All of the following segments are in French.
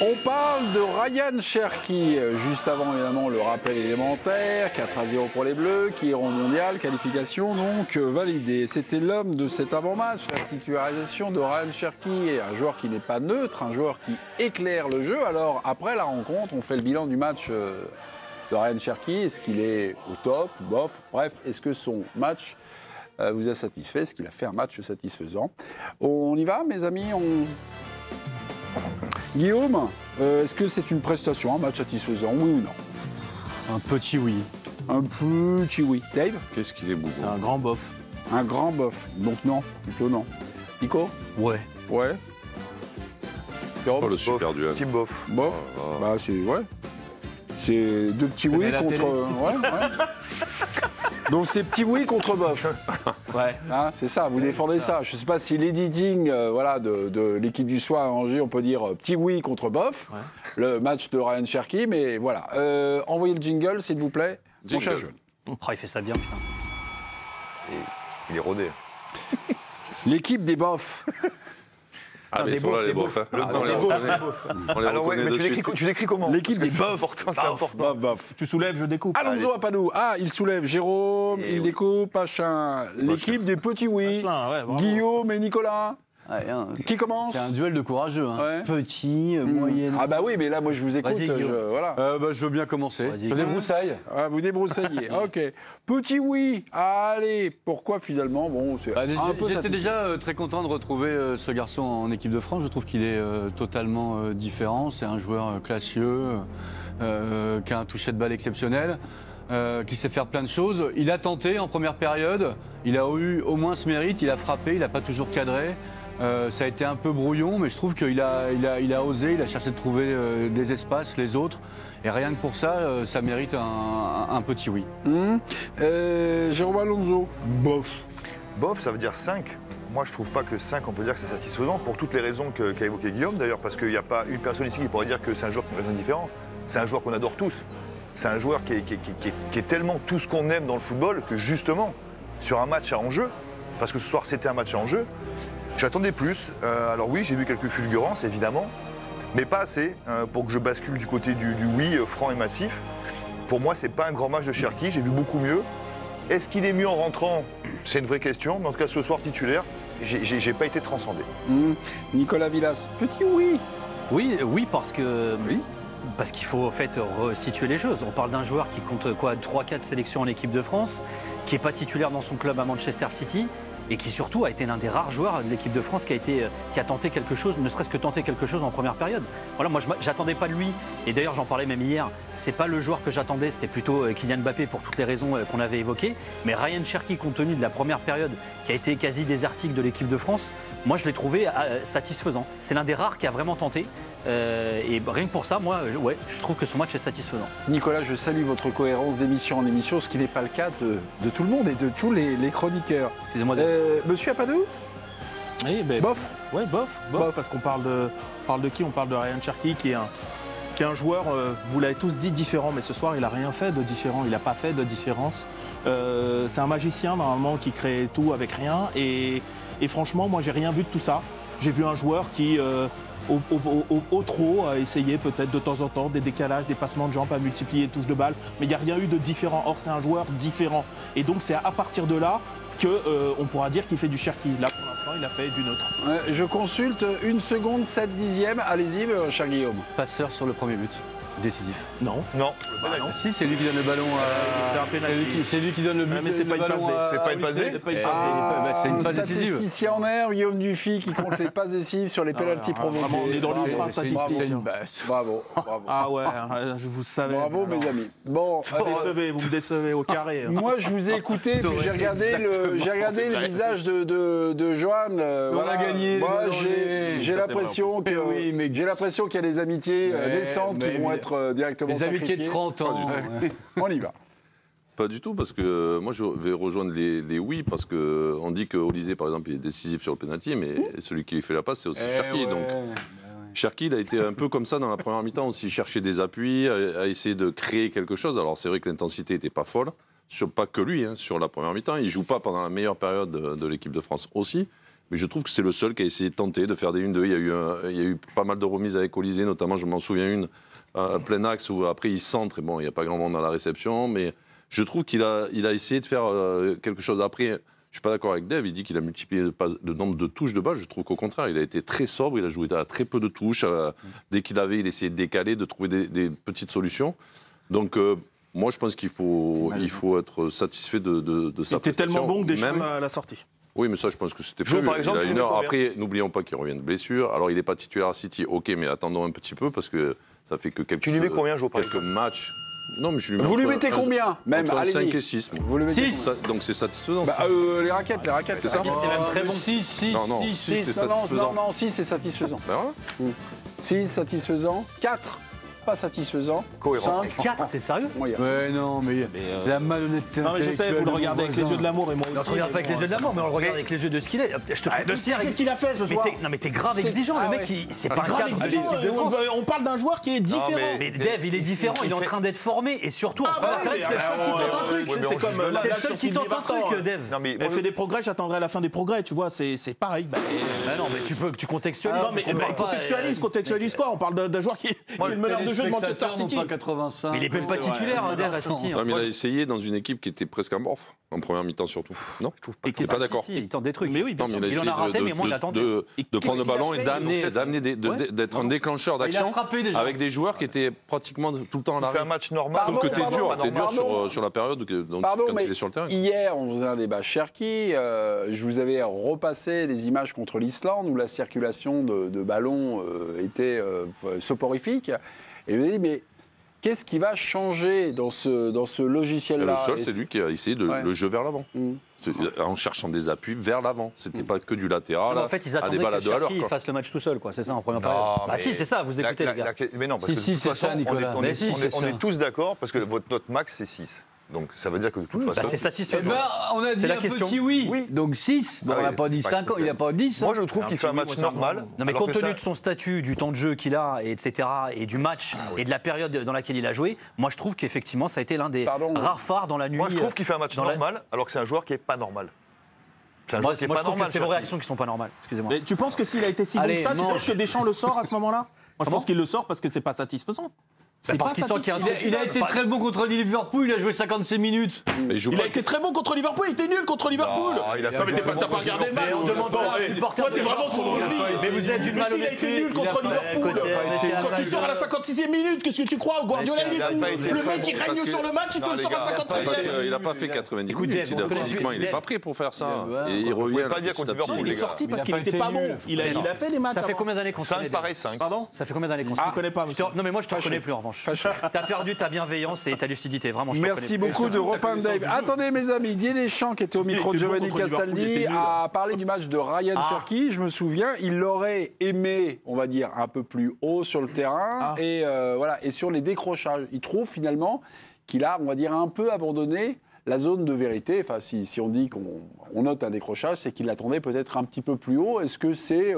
On parle de Ryan Cherki, juste avant évidemment le rappel élémentaire, 4-0 pour les Bleus, qui iront au mondial, qualification donc validée. C'était l'homme de cet avant-match, la titularisation de Ryan Cherki, un joueur qui n'est pas neutre, un joueur qui éclaire le jeu. Alors après la rencontre, on fait le bilan du match de Ryan Cherki. Est-ce qu'il est au top, bof, bref, est-ce que son match vous a satisfait? Est-ce qu'il a fait un match satisfaisant? On y va mes amis, Guillaume, est-ce que c'est une prestation, un match satisfaisant, oui ou non? Un petit oui. Un petit oui. Dave? Qu'est-ce qu'il est beau. C'est un grand bof. Un grand bof. Donc non, plutôt non. Nico? Ouais. Ouais. Oh, le super duel. Petit bof. Bof? Oh, oh. Bah c'est... Ouais. C'est deux petits oui contre... Ouais, ouais. Donc c'est petit oui contre bof. Ouais. Hein, c'est ça, vous défendez ça. Je ne sais pas si l'editing voilà, de l'équipe du soir à Angers, on peut dire petit oui contre bof, ouais. Le match de Ryan Cherki, mais voilà. Envoyez le jingle, s'il vous plaît. Mon cher jeune. Oh, il fait ça bien, putain. Et il est rodé. L'équipe des bofs. Ah, mais ils sont là, les bofs. Alors, ouais, mais tu l'écris comment? L'équipe des bofs. C'est important. Bof. Tu soulèves, je découpe. Alonso Apadou. Ah, il soulève. Jérôme, il découpe. Pachin. L'équipe des petits oui. Ouais, Guillaume et Nicolas. Ouais, hein, qui commence? C'est un duel de courageux. Hein. Ouais. Petit, moyenne. Ah bah oui, mais là, moi, je vous écoute. Voilà. Je veux bien commencer. Je débroussaille. Ah, vous débroussaillez. Ok. Petit oui. Allez. Pourquoi finalement? Bon, c'est un peu J'étais déjà très content de retrouver ce garçon en équipe de France. Je trouve qu'il est totalement différent. C'est un joueur classieux, qui a un toucher de balle exceptionnel. Qui sait faire plein de choses. Il a tenté en première période. Il a eu au moins ce mérite. Il a frappé. Il n'a pas toujours cadré. Ça a été un peu brouillon, mais je trouve qu'il a osé, il a cherché de trouver des espaces, les autres. Et rien que pour ça, ça mérite un petit oui. Jérôme Alonso, bof. Bof, ça veut dire 5. Moi, je trouve pas que 5, on peut dire que c'est satisfaisant, pour toutes les raisons qu'a évoqué Guillaume, d'ailleurs, parce qu'il n'y a pas une personne ici qui pourrait dire que c'est un joueur qui est différent. C'est un joueur qu'on adore tous. C'est un joueur qui est tellement tout ce qu'on aime dans le football que justement, sur un match à enjeu, parce que ce soir c'était un match à enjeu, j'attendais plus. Alors oui, j'ai vu quelques fulgurances, évidemment, mais pas assez pour que je bascule du côté du oui franc et massif. Pour moi, c'est pas un grand match de Cherki, j'ai vu beaucoup mieux. Est-ce qu'il est mieux en rentrant? C'est une vraie question, mais en tout cas, ce soir titulaire, j'ai pas été transcendé. Nicolas Villas, petit oui. Oui, parce que... Oui. Parce qu'il faut en fait resituer les choses. On parle d'un joueur qui compte quoi, 3-4 sélections en équipe de France, qui n'est pas titulaire dans son club à Manchester City et qui surtout a été l'un des rares joueurs de l'équipe de France qui a tenté quelque chose, ne serait-ce que tenté quelque chose en première période. Voilà, moi j'attendais pas de lui, et d'ailleurs j'en parlais même hier, c'est pas le joueur que j'attendais, c'était plutôt Kylian Mbappé pour toutes les raisons qu'on avait évoquées, mais Ryan Cherki, compte tenu de la première période qui a été quasi désertique de l'équipe de France, moi je l'ai trouvé satisfaisant. C'est l'un des rares qui a vraiment tenté. Et rien que pour ça, moi, je trouve que son match est satisfaisant. Nicolas, je salue votre cohérence d'émission en émission, ce qui n'est pas le cas de tout le monde et de tous les chroniqueurs. Excusez-moi Monsieur Apadou? Oui, ben, bof. Ouais, bof, parce qu'on parle de qui? On parle de Ryan Cherki qui est un joueur, vous l'avez tous dit, différent, mais ce soir il n'a rien fait de différent, il n'a pas fait de différence. C'est un magicien normalement qui crée tout avec rien et franchement moi j'ai rien vu de tout ça. J'ai vu un joueur qui au trop à essayer peut-être de temps en temps des décalages, des passements de jambes, à multiplier les touches de balle, mais il n'y a rien eu de différent. Or c'est un joueur différent et donc c'est à partir de là qu'on pourra dire qu'il fait du Cherki. Là pour l'instant il a fait du neutre. Je consulte 1 seconde 7 dixièmes, allez-y cher Guillaume. Passeur sur le premier but, décisif. Non. Non. Si, c'est lui qui donne le ballon à... C'est un pénalty. C'est lui qui donne le but. Mais c'est pas une passe D. C'est pas une passe D. C'est une passe décisive. Statisticien en air, Guillaume Dufy qui compte les passes décisives sur les pénaltys provoqués. Vraiment, on est dans l'ultra statistique. Bravo. Ah ouais, je vous savais. Bravo mes amis. Bon, vous me décevez au carré. Moi je vous ai écouté, puis j'ai regardé le visage de Johan. On a gagné. Moi j'ai l'impression qu'il y a des amitiés naissantes qui vont être directement les amitiés de 30 ans. On y va. Pas du tout, parce que moi je vais rejoindre les oui, parce qu'on dit qu'Olysée, par exemple, il est décisif sur le pénalty, mais celui qui lui fait la passe, c'est aussi Cherki. Donc Cherki, il a été un peu comme ça dans la première mi-temps aussi, chercher des appuis, à essayer de créer quelque chose. Alors c'est vrai que l'intensité n'était pas folle, pas que lui, sur la première mi-temps. Il ne joue pas pendant la meilleure période de l'équipe de France aussi. Mais je trouve que c'est le seul qui a essayé de tenter de faire des 1-2. Il y a eu pas mal de remises avec Olysée, notamment, je m'en souviens une, plein axe, où après il centre, et bon, il n'y a pas grand monde dans la réception, mais je trouve qu'il a essayé de faire quelque chose. Après, je ne suis pas d'accord avec Dave, il dit qu'il a multiplié le nombre de touches de balle. Je trouve qu'au contraire, il a été très sobre, il a joué à très peu de touches. Dès qu'il avait, il essayait de décaler, de trouver des petites solutions. Donc, moi, je pense qu'il faut être satisfait de sa C'était prestation. tellement bon que Deschamps à la sortie. Oui, mais ça, je pense que c'était Joe, prévu. par exemple, Il a tu une mets heure. combien ? Après, n'oublions pas qu'il revient de blessure. Alors, il n'est pas titulaire à City, ok, mais attendons un petit peu parce que ça fait que quelques, Tu lui mets combien, Joe, par quelques matchs. Non, mais je lui mets Vous lui entre mettez combien même, entre allez-y. 5 et 6. Vous le mettez Six. combien Donc, c'est satisfaisant. Bah, les raquettes, C'est ça. C'est même très bon. 6, 6, Non, non, 6, six, c'est 6. satisfaisant. Non, 6, c'est satisfaisant. Ben voilà. 6, satisfaisant. 4, pas satisfaisant. Cohérent. 5, 4, t'es sérieux? moyen. Ouais, non, mais la malhonnêteté. Non, mais je sais, vous le regardez avec les yeux de l'amour et moi On ne aussi. regarde pas avec les yeux de l'amour, mais on le regarde avec les yeux de ce qu'il est. Je te trouve De ce qu'est-ce qu'il a fait ce mais soir non, mais t'es grave exigeant. Ah Le mec, ouais. c'est pas un Grave cadre de exigeant, l'équipe de France. on parle d'un joueur qui est différent. Mais Dave, il est différent, il est en train d'être formé et surtout, en première période, c'est le seul qui tente un truc. C'est comme Ouais, là, C'est le là, seul sur qui Sylvie tente un Vartan, truc, Dave. Non, mais Elle fait des progrès, j'attendrai la fin des progrès, tu vois, c'est pareil. Bah non, mais tu contextualises. Non, mais tu comprends pas, contextualise quoi? On parle d'un joueur qui est le meneur de jeu de Manchester City. Pas 85. Mais il est même pas titulaire, Dave, à City. Non, mais il a essayé dans une équipe qui était presque amorphe, en première mi-temps surtout. Non, je trouve pas. Et T'es pas d'accord. Si, il tente des trucs. Mais oui, bien Non, sûr. mais Il en a raté, mais moi, il a tenté. de qu'est-ce prendre le qu'il a ballon et fait d'amener, d'être un déclencheur Il a d'action frappé déjà. avec des joueurs qui étaient pratiquement tout le temps à il fait un l'arrêt. match normal. Je trouve que Pardon, t'es dur pardon. sur la période donc, Pardon, quand mais il est sur le terrain. hier, on faisait un débat Cherki. Je vous avais repassé les images contre l'Islande où la circulation de ballons était soporifique. Et je me dis, mais qu'est-ce qui va changer dans ce logiciel-là? Le seul, c'est lui qui a essayé le jeu vers l'avant. Mm. En cherchant des appuis vers l'avant. C'était pas que du latéral. En fait, ils à attendaient des balles à que 2 à l'heure. Cherki fasse le match tout seul, quoi. C'est ça en première Non, période. Bah mais si, c'est ça, vous écoutez les gars. Mais non, parce que Si, de toute c'est ça, façon, Nicolas. on Mais si, c'est est ça. tous d'accord parce que notre max, c'est 6. Donc ça veut dire que de toute Bah, façon. c'est Eh satisfaisant. ben, on a dit la un question. petit oui. Oui. Donc 6. Bon, Ah on n'a oui, pas dit c'est pas 5 ans, il n'a pas dit 10. Moi, je trouve qu'il fait un match normal. Non, mais alors compte que tenu ça- de son statut, du temps de jeu qu'il a, etc., et du match, et de la période dans laquelle il a joué, moi je trouve qu'effectivement ça a été l'un des Pardon. rares phares dans la nuit. Moi, je trouve qu'il fait un match dans la- normal, alors que c'est un joueur qui est pas normal. C'est un Moi, joueur qui est moi, pas je trouve normal. que c'est vos Cherki. réactions qui sont pas normales. Excusez-moi. Mais tu penses que s'il a été si bon Allez, que ça, tu mange. penses que Deschamps le sort à ce moment-là? Moi, je Comment pense qu'il le sort parce que c'est pas satisfaisant. Bah, parce qu'il sent qu'il y a un truc. Il a été très bon contre Liverpool, il a joué 56 minutes. Mais je joue Il pas- a été très bon contre Liverpool, il était nul contre Liverpool. Non, il a pas mais t'as pas regardé le match. on demande ça à un supporter Toi, de t'es vraiment sur le Liverpool. rugby. Mais vous êtes d'une Mais s'il a été malhonnêteté. nul contre Liverpool. Quand tu sors à la 56e minute, qu'est-ce que tu crois? Guardiola, il est fou. Le mec, il règne sur le match, il te le sort à Parce 56e. qu'il n'a pas fait 90 Écoute, minutes. Dave, on se connaît Physiquement, plus. il n'est Dave. pas prêt pour faire ça. Dave, Et il Vous revient. pouvez pas dire contre petit à petit. Liverpool, Il est les gars. sorti parce Il qu'il a pas était été pas bon. nul. Il a fait des matchs. Ça fait avant. combien d'années qu'on se 5, connaît pareil, 5. Pardon? Ça fait combien d'années qu'on se Je ne connais pas, monsieur. Non, mais moi je te reconnais plus en revanche. T'as perdu ta bienveillance et ta lucidité, vraiment. Je te Merci reconnais plus. beaucoup de repeindre Dave. Attendez mes amis, Didier Deschamps qui était au micro de était bon Giovanni contre Liverpool, il Castaldi était nul. a parlé du match de Ryan Cherki. Je me souviens, il l'aurait aimé, on va dire, un peu plus haut sur le terrain et voilà, et sur les décrochages. Il trouve finalement qu'il a, on va dire, un peu abandonné la zone de vérité. Enfin, si on dit qu'on note un décrochage, c'est qu'il l'attendait peut-être un petit peu plus haut. Est-ce que c'est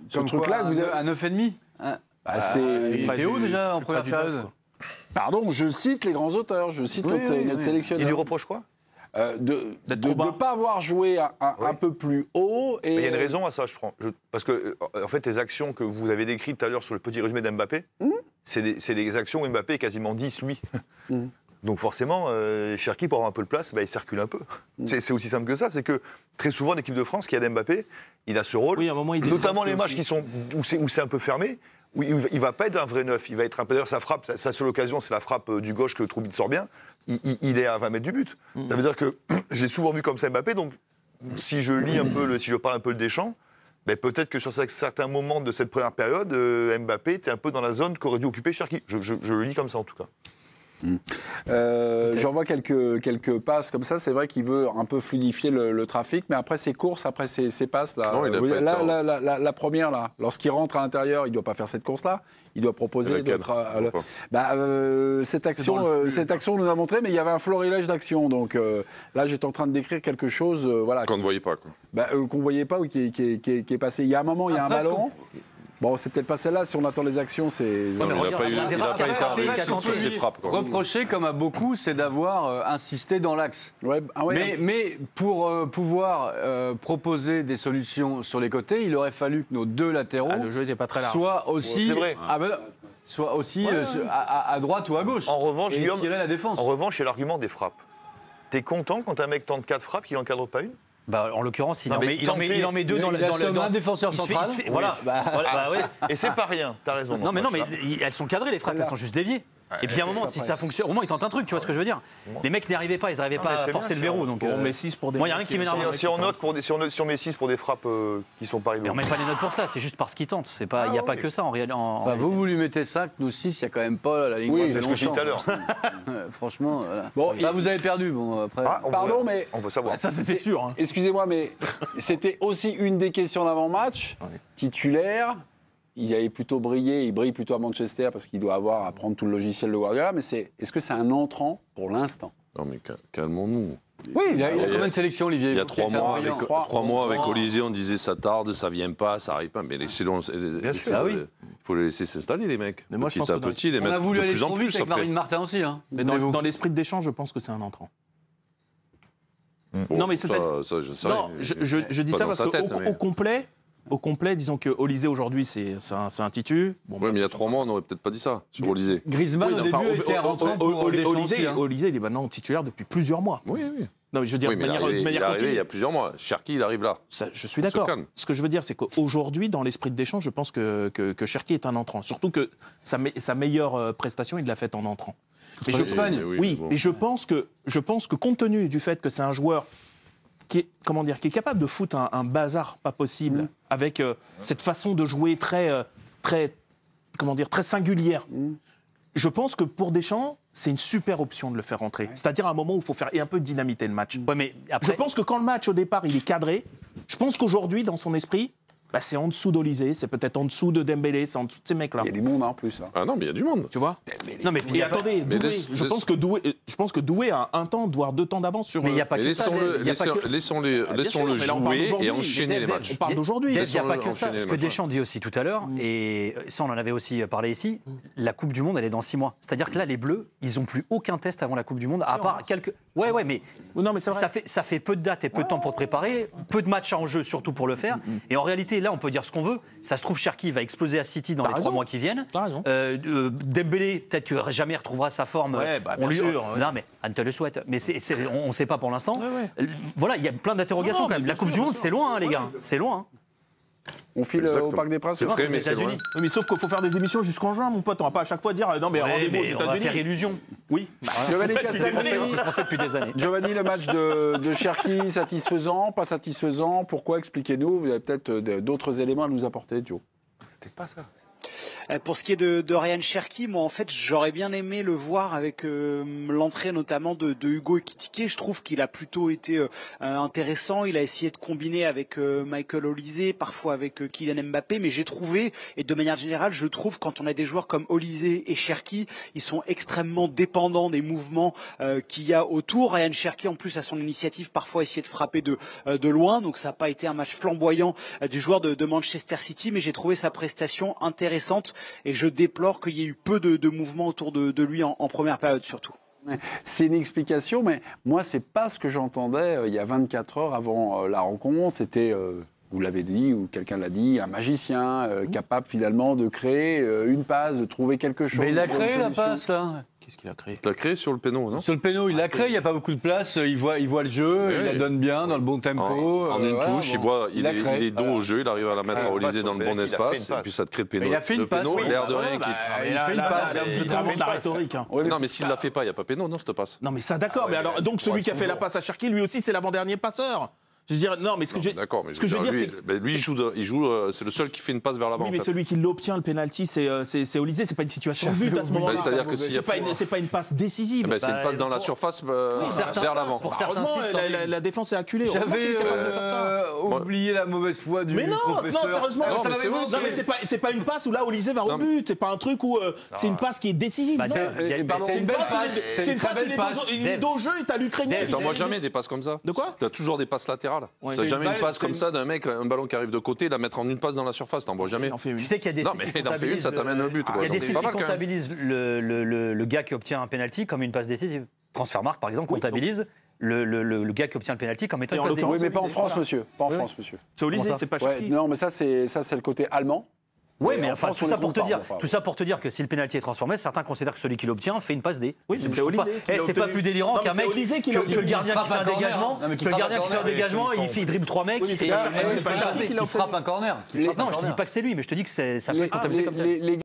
ce truc-là que vous avez... À 9,5 hein. Bah, c'est... Il était où déjà en première période? Pardon, je cite les grands auteurs, je cite notre Il sélectionneur. lui reproche quoi? De trop bas. ne pas avoir joué un peu plus haut. Et Mais il y a une raison à ça, je trouve. Parce que, en fait, les actions que vous avez décrites tout à l'heure sur le petit résumé d'Mbappé, c'est des actions où Mbappé est quasiment 10, lui. Donc forcément, Cherki, pour avoir un peu de place, bah, il circule un peu. C'est aussi simple que ça. C'est que très souvent, l'équipe de France, qui a Mbappé, il a ce rôle, Oui, à un moment, il notamment décroche les matchs aussi. qui sont, où c'est un peu fermé, où il ne va pas être un vrai neuf. Il va être un peu... D'ailleurs, sa frappe, sa seule occasion, c'est la frappe du gauche que Troubit sort bien. Il est à 20 mètres du but. Ça veut dire que j'ai souvent vu comme ça Mbappé. Donc, si je lis un peu, si je parle un peu le Deschamps, ben peut-être que sur certains moments de cette première période, Mbappé était un peu dans la zone qu'aurait dû occuper Cherki. Je le lis comme ça, en tout cas. J'en vois quelques passes comme ça. C'est vrai qu'il veut un peu fluidifier le trafic, mais après ses courses, après ses passes, là, Non, il a pas été la première, là, lorsqu'il rentre à l'intérieur, il ne doit pas faire cette course-là. Il doit proposer Laquelle d'autres. Je vois pas. Cette action nous a montré, mais il y avait un florilège d'actions. Donc là, j'étais en train de décrire quelque chose, voilà, Qu'on ne voyait pas, quoi. qu'on ne voyait pas ou qui est passé. Il y a un moment, il y a un ballon. Bon, c'est peut-être pas celle-là. Si on attend les actions, c'est. Non, mais il n'a pas été arrêté sur ses frappes. quoi. Reproché, comme à beaucoup, c'est d'avoir insisté dans l'axe. Ouais, Mais pour pouvoir proposer des solutions sur les côtés, il aurait fallu que nos deux latéraux le jeu n'était pas très large. soient aussi, C'est vrai. soient aussi à droite ou à gauche. En revanche, et Guillaume, tirer la défense. En revanche, il y a l'argument des frappes. T'es content quand un mec tente 4 frappes, il n'encadre pas une? Bah, en l'occurrence, il Non, en mais met deux dans le. Il assomme un défenseur il se fait- central. il se fait- Voilà. Voilà, ouais. Et c'est pas rien, t'as raison. Non, mais elles sont cadrées, les frappes, elles sont juste déviées. Et puis à un moment, si ça fonctionne, au moins ils tentent un truc, tu vois ce que je veux dire. Les mecs n'y arrivaient pas, ils n'arrivaient Non, pas mais à c'est forcer bien, le verrou. ça. Donc, On met 6 pour des. moi, il n'y a rien qui m'énerve. Si on met 6 pour des frappes qui sont pas Mais rivaux. on met pas les notes pour ça, c'est juste parce qu'ils tentent. Il n'y a pas que ça en réalité. Vous lui mettez 5, nous 6, il n'y a quand même pas la ligne. Oui, droite, C'est ce que je dis tout à l'heure. Franchement, voilà. Bon, Là, vous avez perdu. Bon, après. Ah, Pardon, mais. On veut savoir. Ça, c'était sûr. Hein. Excusez-moi, mais c'était aussi une des questions d'avant-match. Titulaire, il avait plutôt brillé, il brille plutôt à Manchester parce qu'il doit avoir à prendre tout le logiciel de Guardiola, mais est-ce que c'est un entrant pour l'instant? Non, mais calmons-nous. Oui, il a combien de sélections, Olivier? Il y a 3 mois, avec, Trois. 3 mois avec Olysée, on disait ça tarde, ça vient pas, ça arrive pas. Mais laissez-le. Bien sûr. Il faut les laisser s'installer, les mecs. Mais moi, je Petit pense à que dans- petit, les On a mettre voulu de aller plus en trop vite plus avec après. Marine Martin aussi. Hein. Mais dans l'esprit de Deschamps, je pense que c'est un entrant. Bon, Non, mais ça, je sais Non, rien. je dis Pas ça dans parce sa tête, mais- qu'au complet, disons que Olysée aujourd'hui, c'est un titu. Bon, Ouais, mais il y a 3 mois, on n'aurait peut-être pas dit ça sur Olysée. Griezmann, oui, au non, début, enfin, était un rentrant pour Deschamps aussi, hein. Olysée, il est maintenant titulaire depuis plusieurs mois. Oui, oui. Non, mais je veux dire, Oui, mais de il est manière arrivé il continue. y a plusieurs mois. Cherki, il arrive là. Ça, je suis On se d'accord. calme. Ce que je veux dire, c'est qu'aujourd'hui, dans l'esprit de Deschamps, je pense que Cherki est un entrant. Surtout que sa meilleure prestation, il l'a faite en entrant. Mais Contre l'Espagne. Oui, bon. mais je pense que compte tenu du fait que c'est un joueur qui est capable de foutre un bazar pas possible, avec cette façon de jouer très singulière. Je pense que pour Deschamps, c'est une super option de le faire rentrer. C'est-à-dire à un moment où il faut faire un peu dynamiter le match. Ouais, mais après, Je pense que quand le match, au départ, il est cadré, je pense qu'aujourd'hui, dans son esprit, c'est en dessous d'Olysée, c'est peut-être en dessous de Dembélé, c'est en dessous de ces mecs-là. Il y a du monde en plus. Hein. Ah non, mais il y a du monde. Tu vois non, mais puis il y Et a pas- attendez, mais Doué, laisse- je pense que Doué a un temps, voire 2 temps d'avance sur... mais il n'y a pas Mais que ça. laissons-le il y a pas que- laissons-le Bien sûr, mais là, on parle jouer d'aujourd'hui. et enchaîner les Dave, matchs. On parle d'aujourd'hui. Il n'y a pas que ça. enchaîner Ce les que matchs, Deschamps dit aussi tout à l'heure, et ça on en avait aussi parlé ici, la Coupe du Monde elle est dans 6 mois. C'est-à-dire que là les Bleus, ils n'ont plus aucun test avant la Coupe du Monde, à part quelques... Ouais, mais, Non, mais c'est vrai. ça fait peu de dates et peu de temps pour te préparer, peu de matchs en jeu surtout pour le faire. Et en réalité là on peut dire ce qu'on veut, ça se trouve Cherki va exploser à City dans T'as les 3 raison. mois qui viennent. T'as raison. Dembélé, peut-être que jamais retrouvera sa forme. Ouais, bien sûr, ouais. Non mais Anne te le souhaite, mais on ne sait pas pour l'instant. Ouais. Voilà, il y a plein d'interrogations Non, quand même. bien La Coupe sûr, du Monde bien sûr. c'est loin les gars, c'est loin. Hein. On file au Exactement. Parc des Princes. C'est vrai, c'est mais aux c'est loin. États-Unis. Oui, mais sauf qu'il faut faire des émissions jusqu'en juin, mon pote. On va pas à chaque fois dire non, mais Ouais, rendez-vous aux mais on va faire États-Unis. illusion. Oui. Giovanni C'est ce Castelnuovo. qu'on fait depuis des années. Giovanni, le match de Cherki, satisfaisant, pas satisfaisant? Pourquoi? Expliquez-nous. Vous avez peut-être d'autres éléments à nous apporter, Joe. C'était pas ça. Pour ce qui est de Ryan Cherki, moi en fait j'aurais bien aimé le voir avec l'entrée notamment de Hugo Ekitike. Je trouve qu'il a plutôt été intéressant. Il a essayé de combiner avec Michael Olysée, parfois avec Kylian Mbappé, mais j'ai trouvé, et de manière générale je trouve, quand on a des joueurs comme Olysée et Cherki, ils sont extrêmement dépendants des mouvements qu'il y a autour. Ryan Cherki en plus à son initiative parfois essayé de frapper de loin, donc ça n'a pas été un match flamboyant du joueur de Manchester City, mais j'ai trouvé sa prestation intéressante et je déplore qu'il y ait eu peu de mouvements autour de lui en première période surtout. C'est une explication, mais moi, c'est pas ce que j'entendais il y a 24 heures avant la rencontre. C'était, vous l'avez dit, ou quelqu'un l'a dit, un magicien capable finalement de créer une passe, de trouver quelque chose. Mais il a de trouver créé une la solution. passe, là. Qu'est-ce qu'il a créé? Tu l'as créé sur le péno, non? Sur le péno, il l'a créé, il n'y a pas beaucoup de place, il voit le jeu, il la donne bien, dans le bon tempo. En une voilà, touche, bon. il est dos au jeu, il arrive à la mettre à Olysée dans le bon espace, et puis ça te crée le péno. Mais il a fait une Le péno, passe, oui. l'air de Bah rien. ouais, qui- il a fait une passe. Il invente la rhétorique. hein. Non, mais s'il ne la fait pas, il n'y a pas péno, non, cette passe. Non, mais ça, d'accord. Mais alors, donc celui qui a fait la passe à Cherki, lui aussi, c'est l'avant-dernier passeur. Je veux dire, non, mais ce que D'accord, mais ce que je veux dire, c'est. lui, il joue, c'est le seul qui fait une passe vers l'avant. Oui, en mais fait. celui qui l'obtient, le penalty, c'est Olysée. C'est pas une situation de but à ce moment-là. Bah, c'est-à-dire que s'il y a- C'est pas une passe décisive. Eh ben, c'est une passe dans la surface vers l'avant. Pour certains Heureusement, sites, la défense est acculée. Heureusement qu'il J'avais est capable de faire ça. oublié la mauvaise foi du Mais non, professeur. non, sérieusement, Non, ça mais m'avait c'est vrai, manqué. c'est Non, mais c'est pas une passe où là Olysée va au Non, mais- but. C'est pas un truc où c'est une passe qui est décisive. Bah, non. C'est une belle passe. C'est une passe, très belle passe. il est dos au jeu et t'as l'Ukrainien. T'en vois jamais des passes comme ça. De quoi? T'as toujours des passes latérales latéral. Ouais. T'as C'est jamais une une balle, passe c'est comme une- ça d'un mec, un ballon qui arrive de côté, la mettre en une passe dans la surface, t'en vois jamais. Il en fait une. Tu sais qu'il y a des Non, sites mais qui il en fait une, ça t'amène le but. Il y a des C'est sites pas qui mal, quand même. comptabilisent le gars qui obtient un penalty comme une passe décisive. Transfermarkt, par exemple, comptabilise le gars qui obtient le penalty comme étant Et une en passe l'occurrence, Oui, décisive. mais pas en France, Voilà. monsieur. Pas en Oui, France, monsieur. C'est Olysée, Comment ça c'est pas Ouais, Cherki. non, mais ça, c'est le côté allemand. Oui, mais en enfin, France, tout on ça les pour te compare, dire, enfin, tout ça pour te dire que si le penalty est transformé, certains considèrent que celui qui l'obtient fait une passe D. Oui, mais Je c'est trouve pas- Olysée qui l'a c'est pas obtenu. plus délirant Non, qu'un mais c'est mec Olysée qui que l'a le obtenu. gardien qui fait un corner. dégagement, Non, mais qui que le frappe gardien un qui fait un corner. dégagement, il dribble 3 mecs. Oui, mais et- c'est pas Cherki, et- c'est pas et- Cherki qui l'a Qui frappe un corner. Non, je te dis pas que c'est lui, mais je te dis que ça peut être comptabilisé comme tel. les